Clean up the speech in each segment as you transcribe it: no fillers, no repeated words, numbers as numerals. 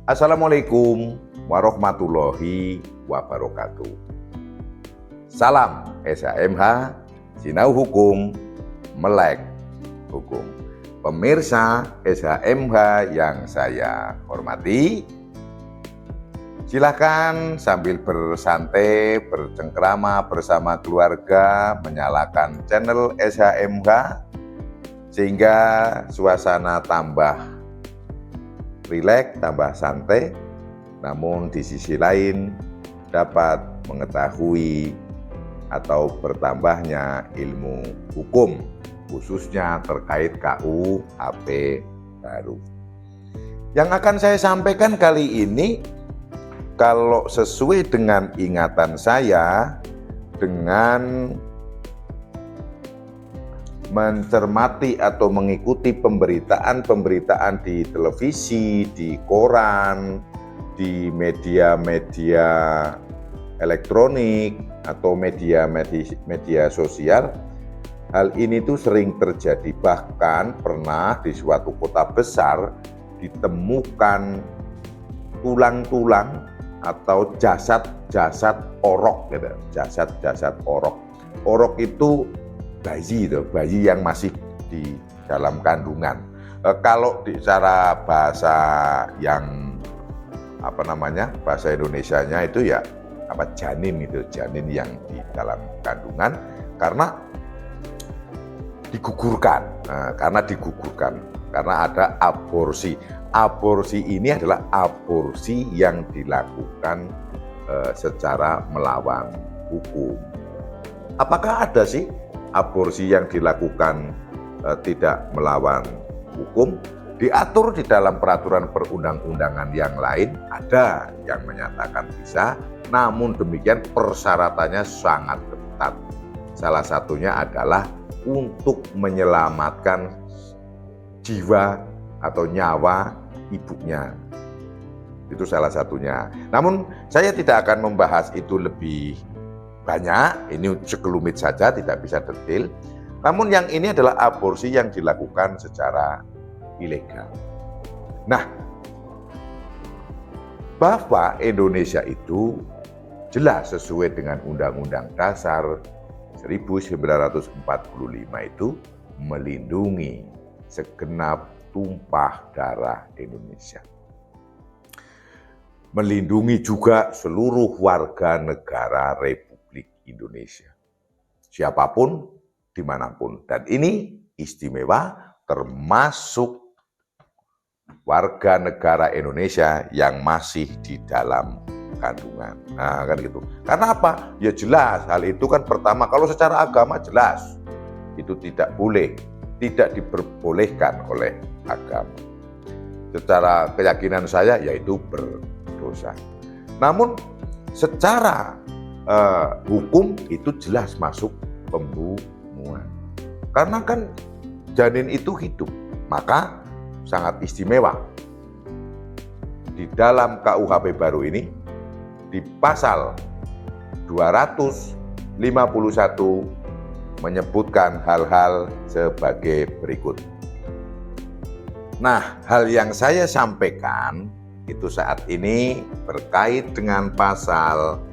Assalamualaikum warahmatullahi wabarakatuh. Salam SHMH, Sinau Hukum, Melek Hukum. Pemirsa SHMH yang saya hormati, silakan sambil bersantai, bercengkrama bersama keluarga, menyalakan channel SHMH sehingga suasana tambah rileks, tambah santai, namun di sisi lain dapat mengetahui atau bertambahnya ilmu hukum, khususnya terkait KUHP baru. Yang akan saya sampaikan kali ini, kalau sesuai dengan ingatan saya, dengan mencermati atau mengikuti pemberitaan di televisi, di koran, di media-media elektronik atau media sosial, hal ini tuh sering terjadi. Bahkan pernah di suatu kota besar ditemukan tulang-tulang atau jasad orok gitu. Jasad orok. Orok itu bayi yang masih di dalam kandungan. Kalau secara bahasa yang bahasa Indonesianya itu ya janin yang di dalam kandungan karena digugurkan. Karena ada aborsi. Aborsi ini adalah aborsi yang dilakukan secara melawan hukum. Apakah ada sih aborsi yang dilakukan tidak melawan hukum? Diatur di dalam peraturan perundang-undangan yang lain, ada yang menyatakan bisa, namun demikian persyaratannya sangat ketat. Salah satunya adalah untuk menyelamatkan jiwa atau nyawa ibunya. Itu salah satunya. Namun saya tidak akan membahas itu lebih banyak, ini sekelumit saja, tidak bisa detail. Namun yang ini adalah aborsi yang dilakukan secara ilegal. Nah, bahwa Indonesia itu jelas sesuai dengan Undang-Undang Dasar 1945 itu melindungi segenap tumpah darah Indonesia. Melindungi juga seluruh warga negara Republik Indonesia. Siapapun, dimanapun. Dan ini istimewa termasuk warga negara Indonesia yang masih di dalam kandungan. Nah, kan gitu. Karena apa? Ya jelas, hal itu kan pertama, kalau secara agama jelas, itu tidak boleh, tidak diperbolehkan oleh agama. Secara keyakinan saya, yaitu berdosa. Namun, secara hukum itu jelas masuk pembunuhan. Karena kan janin itu hidup, maka sangat istimewa. Di dalam KUHP baru ini, di pasal 251 menyebutkan hal-hal sebagai berikut. Nah, hal yang saya sampaikan itu saat ini berkait dengan pasal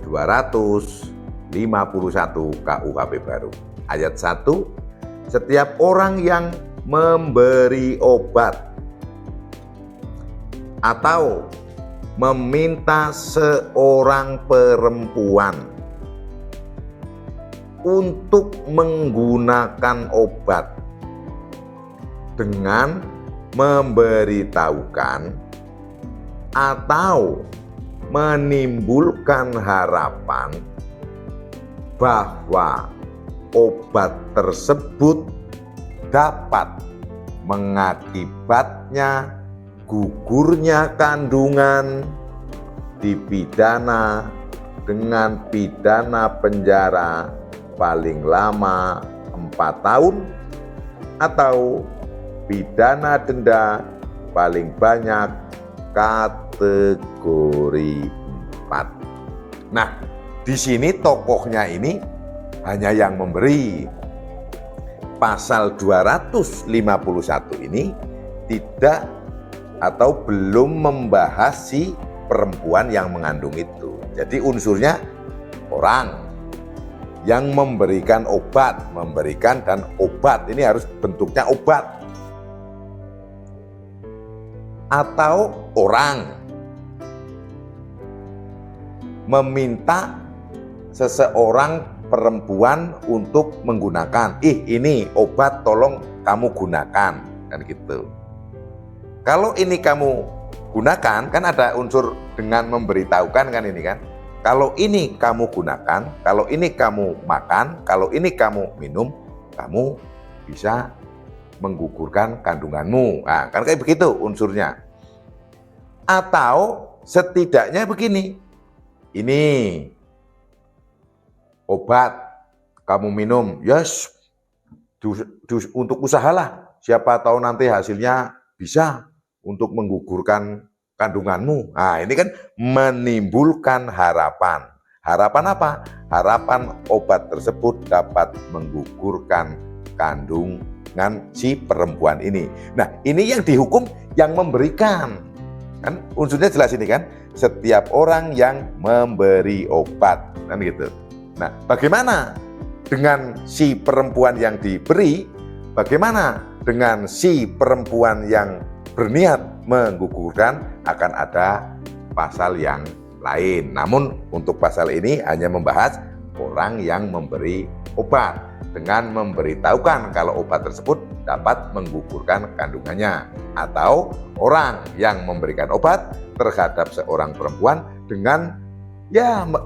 251 KUHP baru. Ayat 1, setiap orang yang memberi obat atau meminta seorang perempuan untuk menggunakan obat dengan memberitahukan atau menimbulkan harapan bahwa obat tersebut dapat mengakibatnya gugurnya kandungan, dipidana dengan pidana penjara paling lama 4 tahun atau pidana denda paling banyak kategori 4. Nah, di sini tokohnya ini hanya yang memberi. Pasal 251 ini tidak atau belum membahas si perempuan yang mengandung itu. Jadi unsurnya orang yang memberikan obat, dan obat ini harus bentuknya obat. Atau orang meminta seseorang perempuan untuk menggunakan, ini obat tolong kamu gunakan, kan gitu. Kalau ini kamu gunakan, kan ada unsur dengan memberitahukan kan ini kan. Kalau ini kamu gunakan, kalau ini kamu makan, kalau ini kamu minum, kamu bisa menggugurkan kandunganmu. Nah, kan kayak begitu unsurnya. Atau setidaknya begini, ini obat kamu minum, yes, untuk usahalah, siapa tahu nanti hasilnya bisa untuk menggugurkan kandunganmu. Nah, ini kan menimbulkan harapan. Harapan apa? Harapan obat tersebut dapat menggugurkan kandungan si perempuan ini. Nah, ini yang dihukum yang memberikan. Kan unsurnya jelas ini kan, setiap orang yang memberi obat, kan gitu. Nah, bagaimana dengan si perempuan yang diberi? Bagaimana dengan si perempuan yang berniat menggugurkan? Akan ada pasal yang lain. Namun untuk pasal ini hanya membahas orang yang memberi obat dengan memberitahukan kalau obat tersebut dapat menggugurkan kandungannya, atau orang yang memberikan obat terhadap seorang perempuan dengan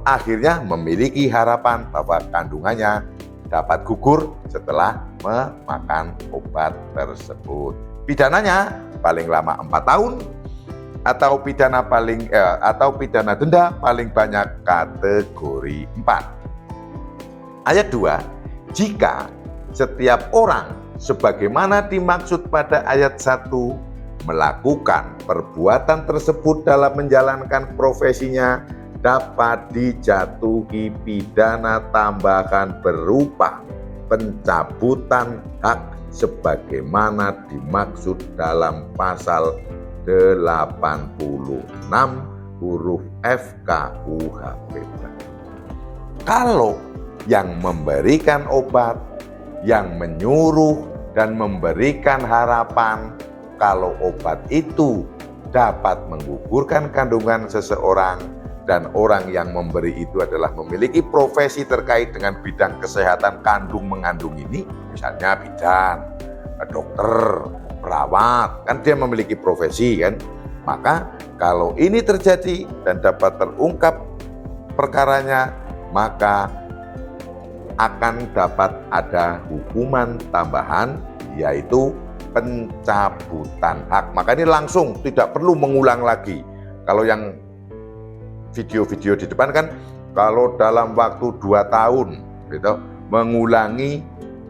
akhirnya memiliki harapan bahwa kandungannya dapat gugur setelah memakan obat tersebut. Pidananya paling lama 4 tahun atau pidana denda paling banyak kategori 4. Ayat 2, jika setiap orang sebagaimana dimaksud pada ayat 1 melakukan perbuatan tersebut dalam menjalankan profesinya, dapat dijatuhi pidana tambahan berupa pencabutan hak sebagaimana dimaksud dalam pasal 86 huruf F KUHP. Kalau yang memberikan obat, yang menyuruh dan memberikan harapan kalau obat itu dapat menggugurkan kandungan seseorang, dan orang yang memberi itu adalah memiliki profesi terkait dengan bidang kesehatan kandung mengandung ini, misalnya bidan, dokter, perawat, kan dia memiliki profesi kan. Maka kalau ini terjadi dan dapat terungkap perkaranya, maka akan dapat ada hukuman tambahan, yaitu pencabutan hak. Maka ini langsung, tidak perlu mengulang lagi. Kalau yang video-video di depan kan, kalau dalam waktu 2 tahun gitu, mengulangi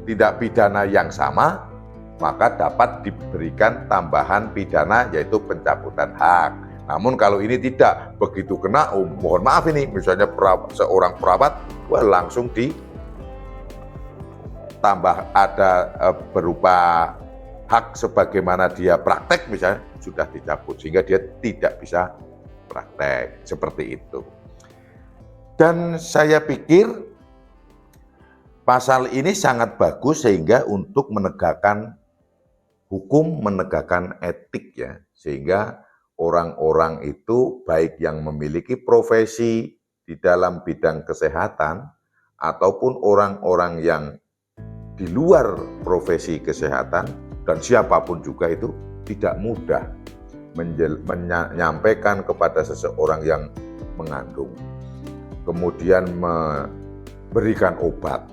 tindak pidana yang sama, maka dapat diberikan tambahan pidana yaitu pencabutan hak. Namun kalau ini tidak, begitu kena, mohon maaf ini, misalnya seorang perawat, langsung ditambah ada berupa hak sebagaimana dia praktek misalnya, sudah dicabut sehingga dia tidak bisa praktek, seperti itu. Dan saya pikir pasal ini sangat bagus sehingga untuk menegakkan hukum, menegakkan etik ya, sehingga orang-orang itu baik yang memiliki profesi di dalam bidang kesehatan ataupun orang-orang yang di luar profesi kesehatan dan siapapun juga itu tidak mudah menyampaikan kepada seseorang yang mengandung, kemudian memberikan obat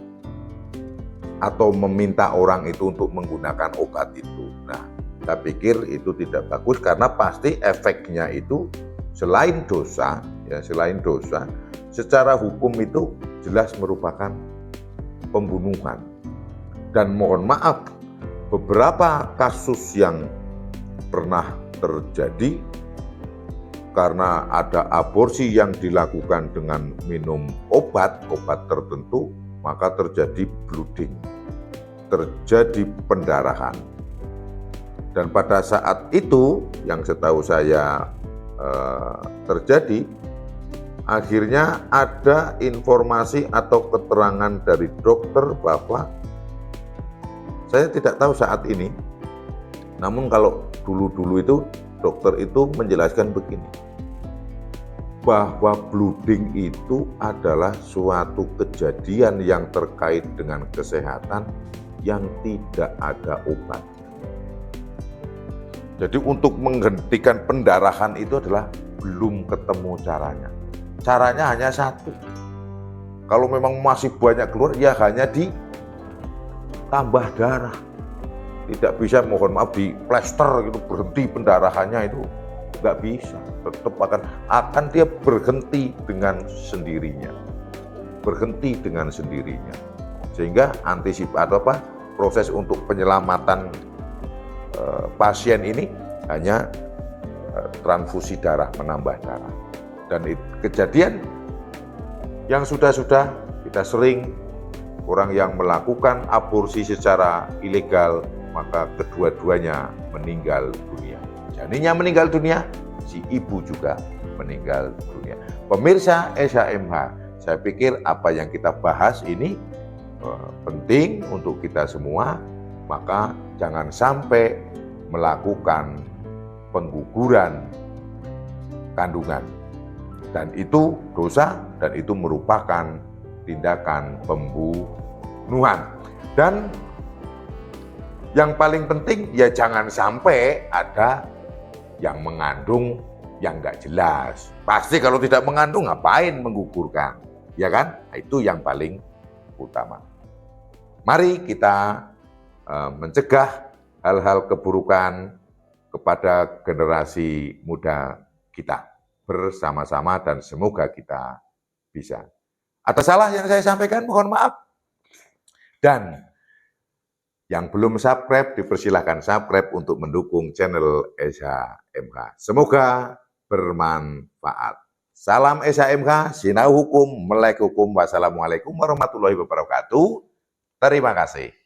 atau meminta orang itu untuk menggunakan obat itu. Nah, saya pikir itu tidak bagus karena pasti efeknya itu selain dosa, secara hukum itu jelas merupakan pembunuhan. Dan mohon maaf, beberapa kasus yang pernah terjadi karena ada aborsi yang dilakukan dengan minum obat tertentu, maka terjadi bleeding, terjadi pendarahan. Dan pada saat itu yang setahu saya terjadi, akhirnya ada informasi atau keterangan dari dokter bahwa saya tidak tahu saat ini, namun kalau dulu-dulu itu dokter itu menjelaskan begini, bahwa blooding itu adalah suatu kejadian yang terkait dengan kesehatan yang tidak ada obat. Jadi untuk menghentikan pendarahan itu adalah belum ketemu caranya. Caranya hanya satu. Kalau memang masih banyak keluar, ya hanya ditambah darah. Tidak bisa, mohon maaf, di plester gitu berhenti pendarahannya, itu nggak bisa. Tetap akan dia berhenti dengan sendirinya. Berhenti dengan sendirinya. Sehingga proses untuk penyelamatan pasien ini hanya transfusi darah, menambah darah. Dan kejadian yang sudah-sudah kita sering, orang yang melakukan aborsi secara ilegal, maka kedua-duanya meninggal dunia. Janinnya meninggal dunia, si ibu juga meninggal dunia. Pemirsa SHMH, saya pikir apa yang kita bahas ini penting untuk kita semua, maka jangan sampai melakukan pengguguran kandungan. Dan itu dosa, dan itu merupakan tindakan pembunuhan. Dan yang paling penting, ya jangan sampai ada yang mengandung yang nggak jelas. Pasti kalau tidak mengandung, ngapain menggugurkan? Ya kan? Itu yang paling utama. Mari kita mencegah hal-hal keburukan kepada generasi muda kita bersama-sama, dan semoga kita bisa. Atas salah yang saya sampaikan, mohon maaf. Dan yang belum subscribe, dipersilahkan subscribe untuk mendukung channel SHMH. Semoga bermanfaat. Salam SHMH, sinau hukum, melek hukum. Wassalamualaikum warahmatullahi wabarakatuh. Terima kasih.